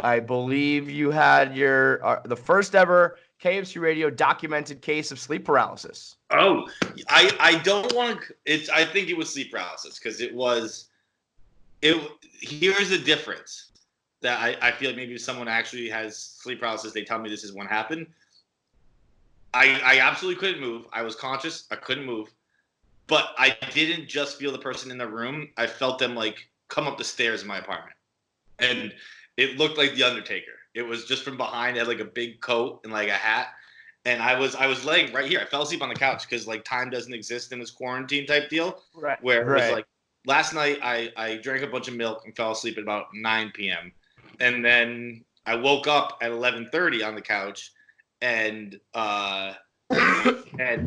I believe you had your the first ever KFC radio documented case of sleep paralysis. Oh, I don't want to. I think it was sleep paralysis because it was. Here's the difference that I feel like maybe if someone actually has sleep paralysis, they tell me this is what happened. I absolutely couldn't move. I was conscious. I couldn't move. But I didn't just feel the person in the room. I felt them like come up the stairs in my apartment. And it looked like the Undertaker. It was just from behind. It had like a big coat and like a hat. And I was laying right here. I fell asleep on the couch because like time doesn't exist in this quarantine type deal. Right. Where it was like last night I drank a bunch of milk and fell asleep at about 9 p.m. And then I woke up at 11:30 on the couch and I thought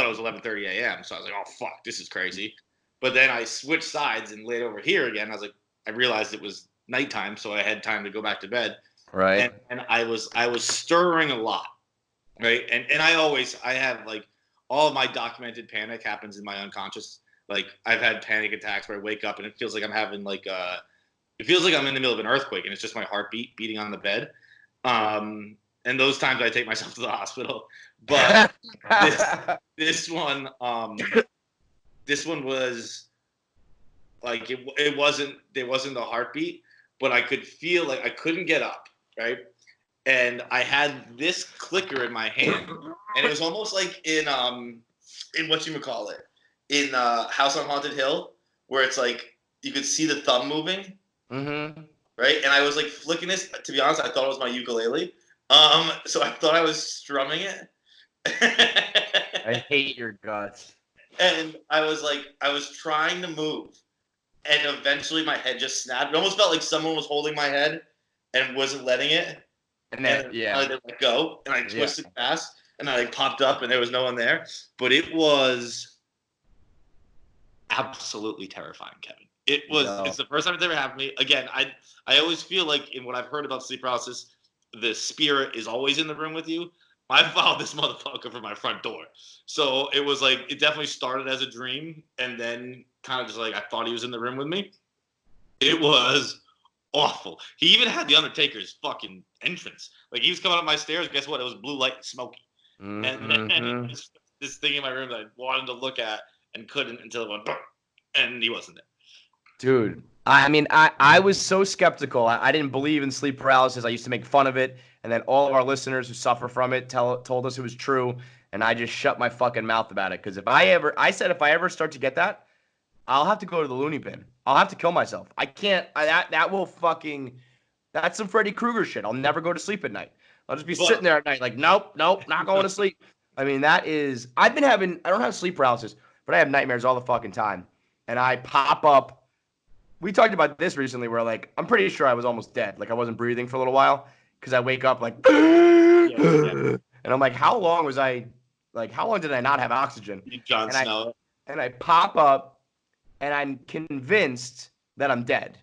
it was 11:30 a.m. So I was like, oh fuck, this is crazy. But then I switched sides and laid over here again. I was like, I realized it was nighttime, so I had time to go back to bed. Right. And I was stirring a lot. Right. And I have like all of my documented panic happens in my unconscious. Like I've had panic attacks where I wake up and it feels like I'm having like it feels like I'm in the middle of an earthquake and it's just my heartbeat beating on the bed. And those times I take myself to the hospital. But this one was like it wasn't a heartbeat, but I could feel like I couldn't get up, right? And I had this clicker in my hand, and it was almost like in whatchamacallit, in House on Haunted Hill, where it's like you could see the thumb moving. Mm-hmm. Right? And I was like flicking this. To be honest, I thought it was my ukulele. So I thought I was strumming it. I hate your guts. And I was trying to move. And eventually my head just snapped. It almost felt like someone was holding my head and wasn't letting it. And then I let go. And I twisted fast. And I like popped up and there was no one there. But it was absolutely terrifying, Kevin. It's the first time it's ever happened to me. Again, I always feel like in what I've heard about sleep paralysis, the spirit is always in the room with you. I followed this motherfucker from my front door. So it was like, it definitely started as a dream and then kind of just like, I thought he was in the room with me. It was awful. He even had the Undertaker's fucking entrance. Like he was coming up my stairs. Guess what? It was blue light and smoky. Mm-hmm. And this thing in my room that I wanted to look at and couldn't until it went, and he wasn't there. Dude, I mean, I was so skeptical. I didn't believe in sleep paralysis. I used to make fun of it. And then all of our listeners who suffer from it told us it was true. And I just shut my fucking mouth about it. Because if I ever start to get that, I'll have to go to the loony bin. I'll have to kill myself. I can't. That will fucking. That's some Freddy Krueger shit. I'll never go to sleep at night. I'll just be sitting there at night like, nope, not going to sleep. I mean, that is. I don't have sleep paralysis, but I have nightmares all the fucking time. And I pop up. We talked about this recently where, like, I'm pretty sure I was almost dead. Like, I wasn't breathing for a little while because I wake up, like, and I'm like, how long did I not have oxygen? Jon Snow. And I pop up, and I'm convinced that I'm dead.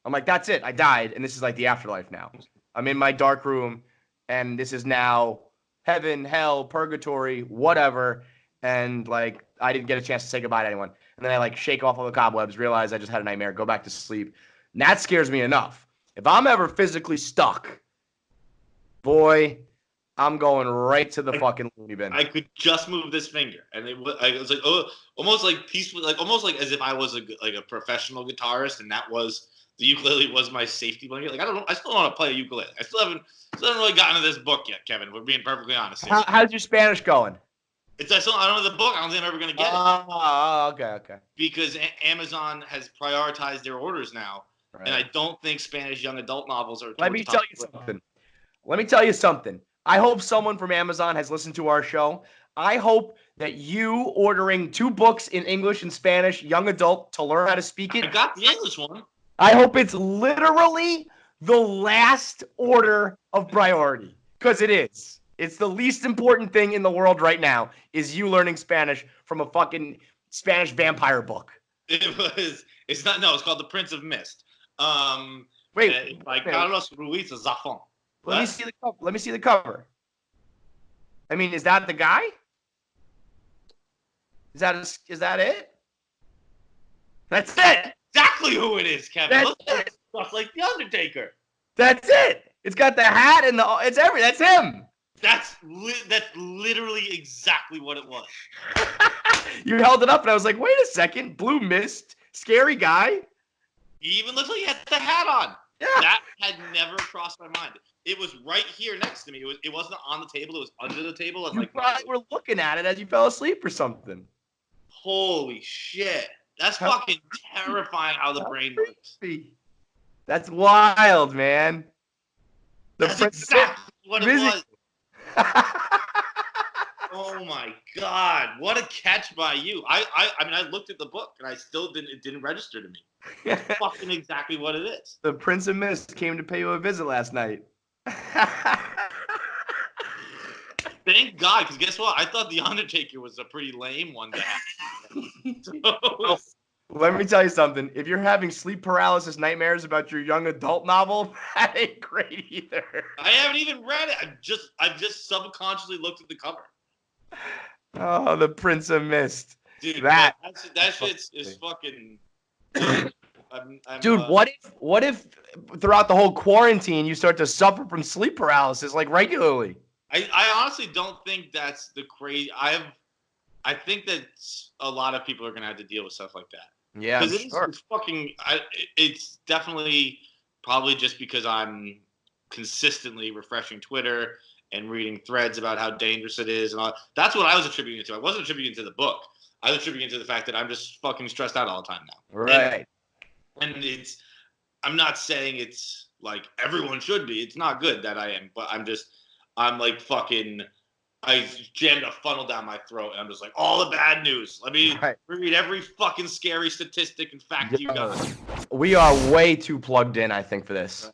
I'm like, that's it. I died, and this is, like, the afterlife now. I'm in my dark room, and this is now heaven, hell, purgatory, whatever, and, like, I didn't get a chance to say goodbye to anyone. And then I like shake off all the cobwebs, realize I just had a nightmare, go back to sleep. And that scares me enough. If I'm ever physically stuck, boy, I'm going right to the fucking loony bin. I could just move this finger, and it was like, oh, almost like peaceful, like almost like as if I was a professional guitarist, and that was the ukulele was my safety blanket. Like I don't know, I still don't want to play a ukulele. I still haven't really gotten to this book yet, Kevin. We're being perfectly honest. How's your Spanish going? I don't know the book. I don't think I'm ever going to get it. Oh, okay. Because Amazon has prioritized their orders now, right. And I don't think Spanish young adult novels are. Let me tell you something. I hope someone from Amazon has listened to our show. I hope that you ordering 2 books in English and Spanish, young adult, to learn how to speak it. I got the English one. I hope it's literally the last order of priority, because it is. It's the least important thing in the world right now is you learning Spanish from a fucking Spanish vampire book. It's called The Prince of Mist. By Carlos Ruiz Zafón. Let me see the cover. I mean, is that the guy? Is that it? That's it. Exactly who it is, Kevin. Just like the Undertaker. That's it. It's got the hat and that's him. That's literally exactly what it was. You held it up, and I was like, wait a second. Blue mist, scary guy. He even looks like he had the hat on. Yeah. That had never crossed my mind. It was right here next to me. It wasn't on the table. It was under the table. And You probably were looking at it as you fell asleep or something. Holy shit. That's fucking terrifying how the brain works. That's wild, man. That's exactly what it was. Oh my god! What a catch by you! I mean, I looked at the book and I still didn't. It didn't register to me. That's fucking exactly what it is. The Prince of Mist came to pay you a visit last night. Thank God, because guess what? I thought the Undertaker was a pretty lame one to have. Let me tell you something. If you're having sleep paralysis nightmares about your young adult novel, that ain't great either. I haven't even read it. I've just subconsciously looked at the cover. Oh, the Prince of Mist. Dude, that shit is fucking. Dude, what if throughout the whole quarantine you start to suffer from sleep paralysis like regularly? I honestly don't think that's the crazy. I think that a lot of people are gonna have to deal with stuff like that. Yeah, it's fucking. It's definitely probably just because I'm consistently refreshing Twitter and reading threads about how dangerous it is and all. That's what I was attributing it to. I wasn't attributing it to the book. I was attributing it to the fact that I'm just fucking stressed out all the time now. Right. And I'm not saying it's like everyone should be. It's not good that I am, but I'm like fucking. I jammed a funnel down my throat, and I'm just like, all the bad news. Let me read every fucking scary statistic and fact you got. We are way too plugged in, I think, for this.